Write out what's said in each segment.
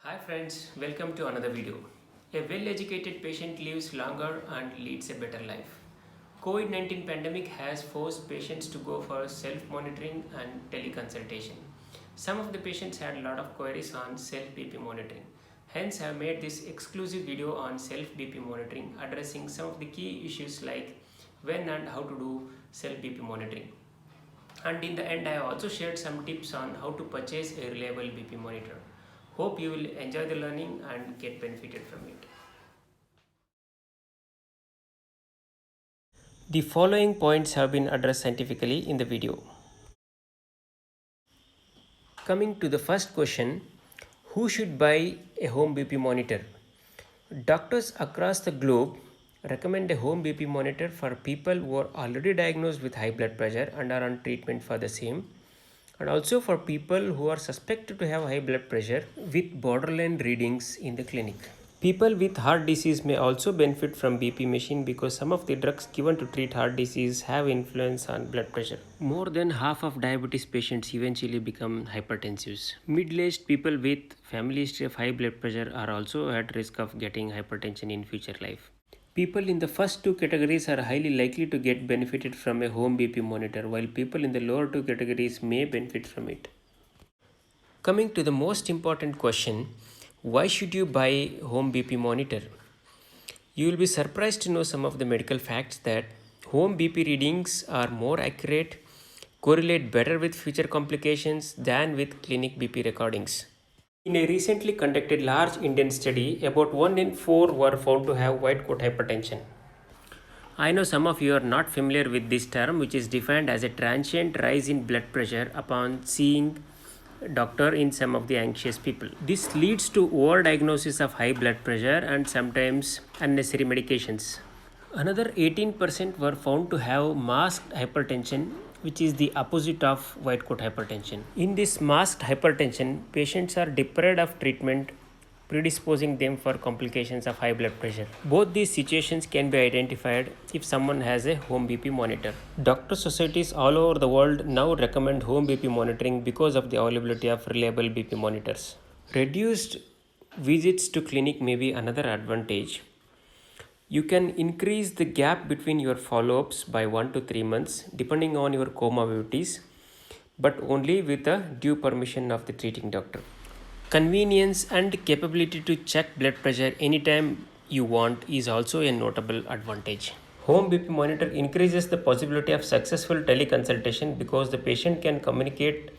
Hi friends, welcome to another video. A well-educated patient lives longer and leads a better life. COVID-19 pandemic has forced patients to go for self-monitoring and teleconsultation. Some of the patients had a lot of queries on self-BP monitoring. Hence, I have made this exclusive video on self-BP monitoring, addressing some of the key issues like when and how to do self-BP monitoring. And in the end, I have also shared some tips on how to purchase a reliable BP monitor. Hope you will enjoy the learning and get benefited from it. The following points have been addressed scientifically in the video. Coming to the first question, who should buy a home BP monitor? Doctors across the globe recommend a home BP monitor for people who are already diagnosed with high blood pressure and are on treatment for the same, and also for people who are suspected to have high blood pressure with borderline readings in the clinic. People with heart disease may also benefit from BP machine because some of the drugs given to treat heart disease have influence on blood pressure. More than half of diabetes patients eventually become hypertensive. Middle-aged people with family history of high blood pressure are also at risk of getting hypertension in future life. People in the first two categories are highly likely to get benefited from a home BP monitor, while people in the lower two categories may benefit from it. Coming to the most important question, why should you buy home BP monitor? You will be surprised to know some of the medical facts that home BP readings are more accurate, correlate better with future complications than with clinic BP recordings. In a recently conducted large Indian study, about 1 in 4 were found to have white coat hypertension. I know some of you are not familiar with this term, which is defined as a transient rise in blood pressure upon seeing doctor in some of the anxious people. This leads to overdiagnosis of high blood pressure and sometimes unnecessary medications. Another 18% were found to have masked hypertension, which is the opposite of white coat hypertension. In this masked hypertension, patients are deprived of treatment, predisposing them for complications of high blood pressure. Both these situations can be identified if someone has a home BP monitor. Doctor societies all over the world now recommend home BP monitoring because of the availability of reliable BP monitors. Reduced visits to clinic may be another advantage. You can increase the gap between your follow-ups by 1 to 3 months depending on your comorbidities, but only with the due permission of the treating doctor. Convenience and capability to check blood pressure anytime you want is also a notable advantage. Home BP monitor increases the possibility of successful teleconsultation because the patient can communicate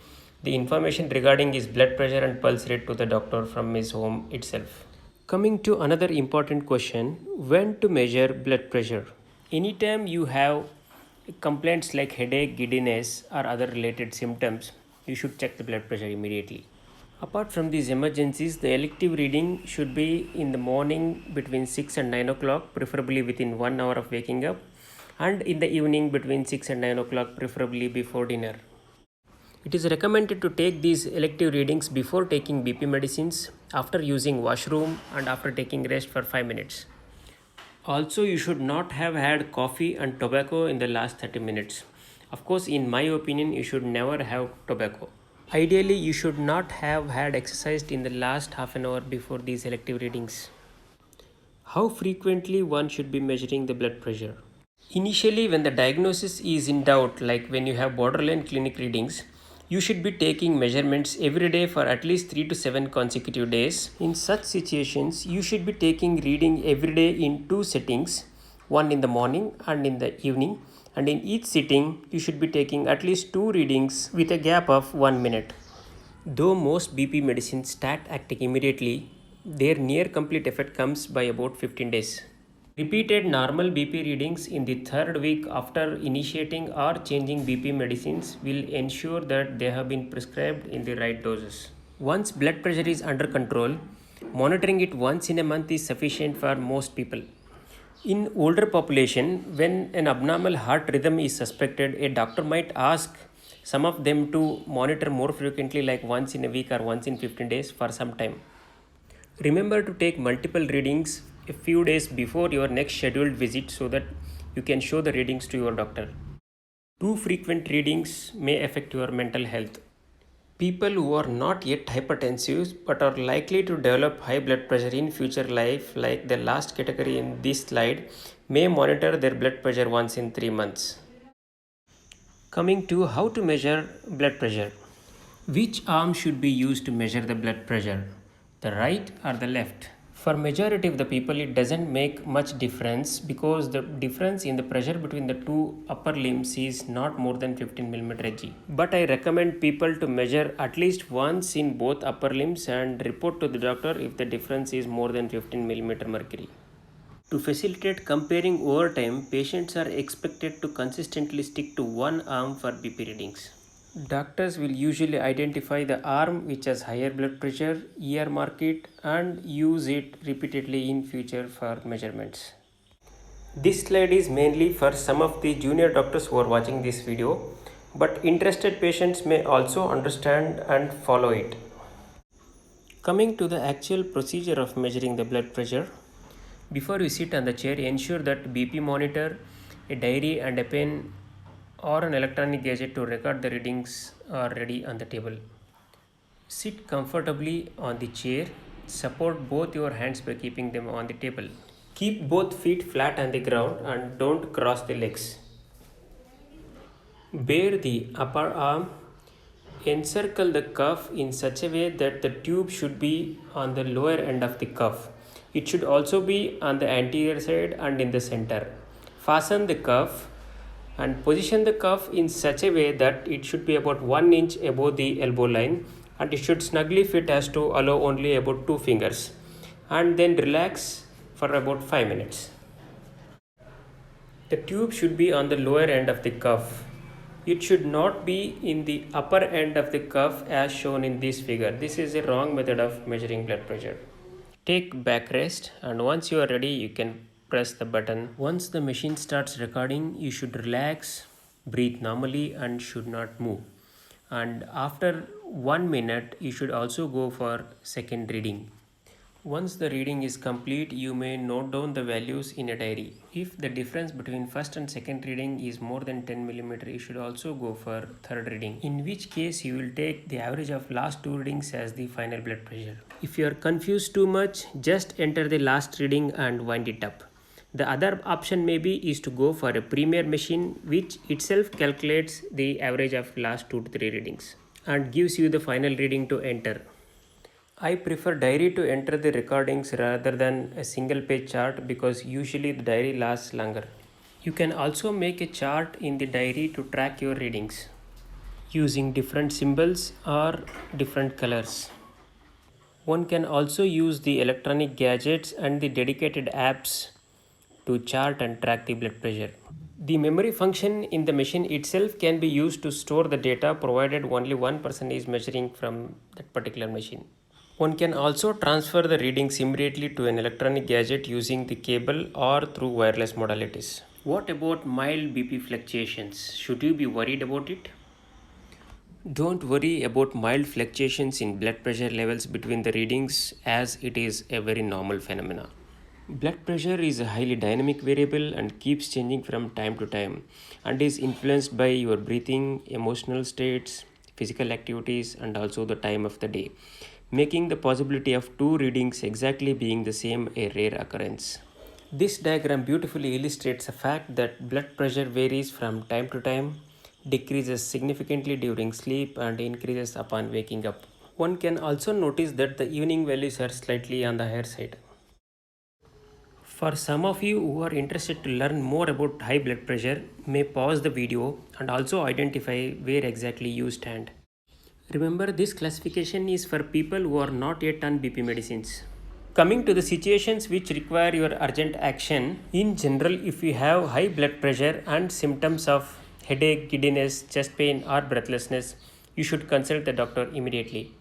the information regarding his blood pressure and pulse rate to the doctor from his home itself. Coming to another important question, when to measure blood pressure? Anytime you have complaints like headache, giddiness, or other related symptoms, you should check the blood pressure immediately. Apart from these emergencies, the elective reading should be in the morning between 6 and 9 o'clock, preferably within 1 hour of waking up, and in the evening between 6 and 9 o'clock, preferably before dinner. It is recommended to take these elective readings before taking BP medicines, after using washroom, and after taking rest for 5 minutes. Also, you should not have had coffee and tobacco in the last 30 minutes. Of course, in my opinion, you should never have tobacco. Ideally, you should not have had exercised in the last half an hour before these elective readings. How frequently one should be measuring the blood pressure? Initially, when the diagnosis is in doubt, like when you have borderline clinic readings, you should be taking measurements every day for at least 3 to 7 consecutive days. In such situations, you should be taking reading every day in two settings, one in the morning and in the evening, and in each sitting, you should be taking at least two readings with a gap of 1 minute. Though most BP medicines start acting immediately, their near complete effect comes by about 15 days. Repeated normal BP readings in the third week after initiating or changing BP medicines will ensure that they have been prescribed in the right doses. Once blood pressure is under control, monitoring it once in a month is sufficient for most people. In older population, when an abnormal heart rhythm is suspected, a doctor might ask some of them to monitor more frequently, like once in a week or once in 15 days for some time. Remember to take multiple readings a few days before your next scheduled visit so that you can show the readings to your doctor. Too frequent readings may affect your mental health. People who are not yet hypertensive but are likely to develop high blood pressure in future life, like the last category in this slide, may monitor their blood pressure once in 3 months. Coming to how to measure blood pressure. Which arm should be used to measure the blood pressure? The right or the left? For majority of the people it doesn't make much difference because the difference in the pressure between the two upper limbs is not more than 15 mm Hg. But I recommend people to measure at least once in both upper limbs and report to the doctor if the difference is more than 15 mm mercury. To facilitate comparing over time, patients are expected to consistently stick to one arm for BP readings. Doctors will usually identify the arm which has higher blood pressure, ER mark it, and use it repeatedly in future for measurements. This slide is mainly for some of the junior doctors who are watching this video, but interested patients may also understand and follow it. Coming to the actual procedure of measuring the blood pressure, before you sit on the chair, ensure that BP monitor, a diary and a pen or an electronic gadget to record the readings are ready on the table. Sit comfortably on the chair. Support both your hands by keeping them on the table. Keep both feet flat on the ground and don't cross the legs. Bare the upper arm. Encircle the cuff in such a way that the tube should be on the lower end of the cuff. It should also be on the anterior side and in the center. Fasten the cuff and position the cuff in such a way that it should be about 1 inch above the elbow line, and it should snugly fit as to allow only about 2 fingers, and then relax for about 5 minutes. The tube should be on the lower end of the cuff. It should not be in the upper end of the cuff as shown in this figure. This is a wrong method of measuring blood pressure. Take back rest, and once you are ready you can press the button. Once the machine starts recording, you should relax, breathe normally and should not move. And after 1 minute you should also go for second reading. Once the reading is complete, you may note down the values in a diary. If the difference between first and second reading is more than 10 mm, you should also go for third reading, in which case you will take the average of last 2 readings as the final blood pressure. If you are confused too much, just enter the last reading and wind it up. The other option maybe is to go for a premier machine which itself calculates the average of last 2 to 3 readings and gives you the final reading to enter. I prefer diary to enter the recordings rather than a single page chart because usually the diary lasts longer. You can also make a chart in the diary to track your readings using different symbols or different colors. One can also use the electronic gadgets and the dedicated apps to chart and track the blood pressure. The memory function in the machine itself can be used to store the data provided only one person is measuring from that particular machine. One can also transfer the readings immediately to an electronic gadget using the cable or through wireless modalities. What about mild BP fluctuations? Should you be worried about it? Don't worry about mild fluctuations in blood pressure levels between the readings, as it is a very normal phenomena. Blood pressure is a highly dynamic variable and keeps changing from time to time and is influenced by your breathing, emotional states, physical activities and also the time of the day, making the possibility of 2 readings exactly being the same a rare occurrence. This diagram beautifully illustrates the fact that blood pressure varies from time to time, decreases significantly during sleep and increases upon waking up. One can also notice that the evening values are slightly on the higher side. For some of you who are interested to learn more about high blood pressure, may pause the video and also identify where exactly you stand. Remember, this classification is for people who are not yet on BP medicines. Coming to the situations which require your urgent action, in general, if you have high blood pressure and symptoms of headache, giddiness, chest pain or breathlessness, you should consult the doctor immediately.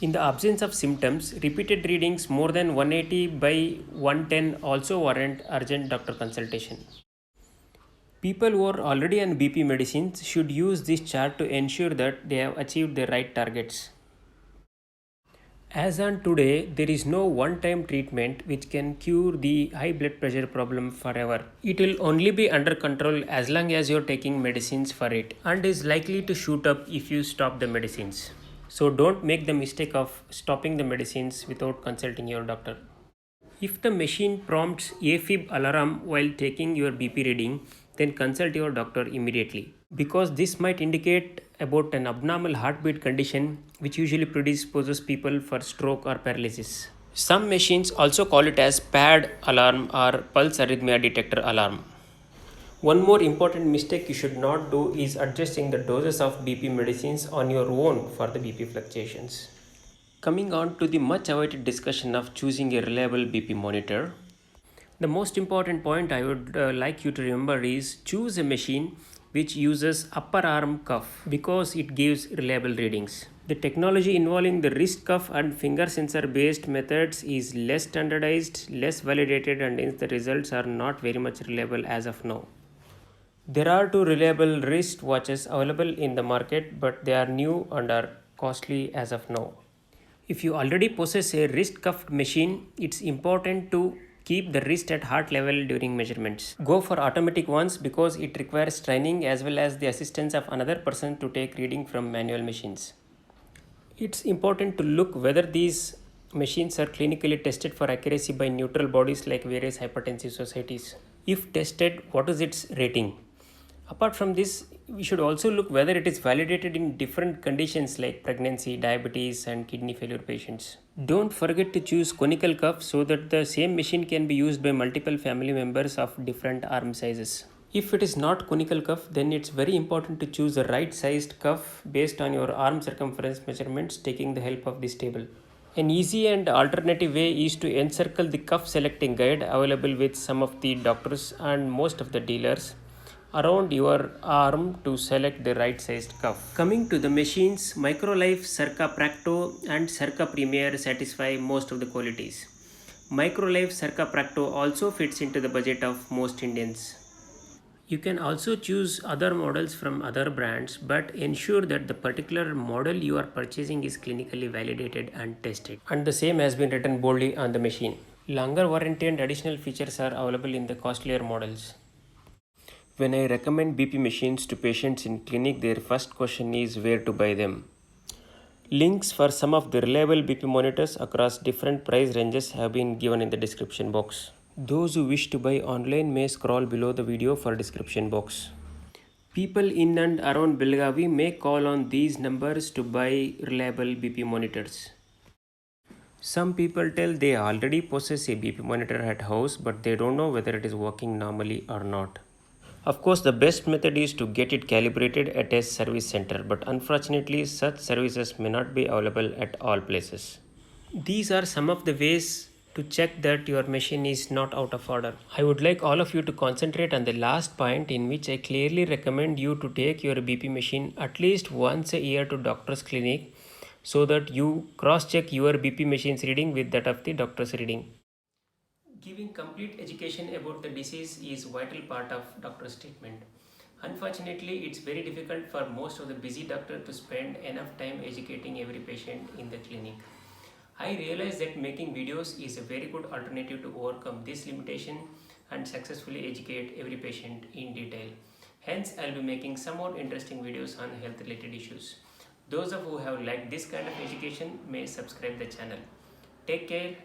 In the absence of symptoms, repeated readings more than 180 by 110 also warrant urgent doctor consultation. People who are already on BP medicines should use this chart to ensure that they have achieved the right targets. As on today, there is no one-time treatment which can cure the high blood pressure problem forever. It will only be under control as long as you are taking medicines for it and is likely to shoot up if you stop the medicines. So don't make the mistake of stopping the medicines without consulting your doctor. If the machine prompts AFib alarm while taking your BP reading, then consult your doctor immediately because this might indicate about an abnormal heartbeat condition which usually predisposes people for stroke or paralysis. Some machines also call it as pad alarm or pulse arrhythmia detector alarm. One more important mistake you should not do is adjusting the doses of BP medicines on your own for the BP fluctuations. Coming on to the much awaited discussion of choosing a reliable BP monitor, the most important point I would like you to remember is choose a machine which uses upper arm cuff because it gives reliable readings. The technology involving the wrist cuff and finger sensor based methods is less standardized, less validated, and hence the results are not very much reliable as of now. There are two reliable wrist watches available in the market, but they are new and are costly as of now. If you already possess a wrist cuffed machine, it's important to keep the wrist at heart level during measurements. Go for automatic ones because it requires training as well as the assistance of another person to take reading from manual machines. It's important to look whether these machines are clinically tested for accuracy by neutral bodies like various hypertensive societies. If tested, what is its rating? Apart from this, we should also look whether it is validated in different conditions like pregnancy, diabetes, and kidney failure patients. Don't forget to choose conical cuff so that the same machine can be used by multiple family members of different arm sizes. If it is not conical cuff, then it's very important to choose the right sized cuff based on your arm circumference measurements, taking the help of this table. An easy and alternative way is to encircle the cuff selecting guide available with some of the doctors and most of the dealers around your arm to select the right sized cuff. Coming to the machines, Microlife, Circa Practo and Circa Premier satisfy most of the qualities. Microlife Circa Practo also fits into the budget of most Indians. You can also choose other models from other brands, but ensure that the particular model you are purchasing is clinically validated and tested. And the same has been written boldly on the machine. Longer warranty and additional features are available in the costlier models. When I recommend BP machines to patients in clinic, their first question is where to buy them. Links for some of the reliable BP monitors across different price ranges have been given in the description box. Those who wish to buy online may scroll below the video for description box. People in and around Belgavi may call on these numbers to buy reliable BP monitors. Some people tell they already possess a BP monitor at house but they don't know whether it is working normally or not. Of course, the best method is to get it calibrated at a service center, but unfortunately, such services may not be available at all places. These are some of the ways to check that your machine is not out of order. I would like all of you to concentrate on the last point, in which I clearly recommend you to take your BP machine at least once a year to doctor's clinic so that you cross check your BP machine's reading with that of the doctor's reading. Giving complete education about the disease is a vital part of doctor's treatment. Unfortunately, it's very difficult for most of the busy doctor to spend enough time educating every patient in the clinic. I realize that making videos is a very good alternative to overcome this limitation and successfully educate every patient in detail. Hence, I'll be making some more interesting videos on health related issues. Those of you who have liked this kind of education may subscribe the channel. Take care.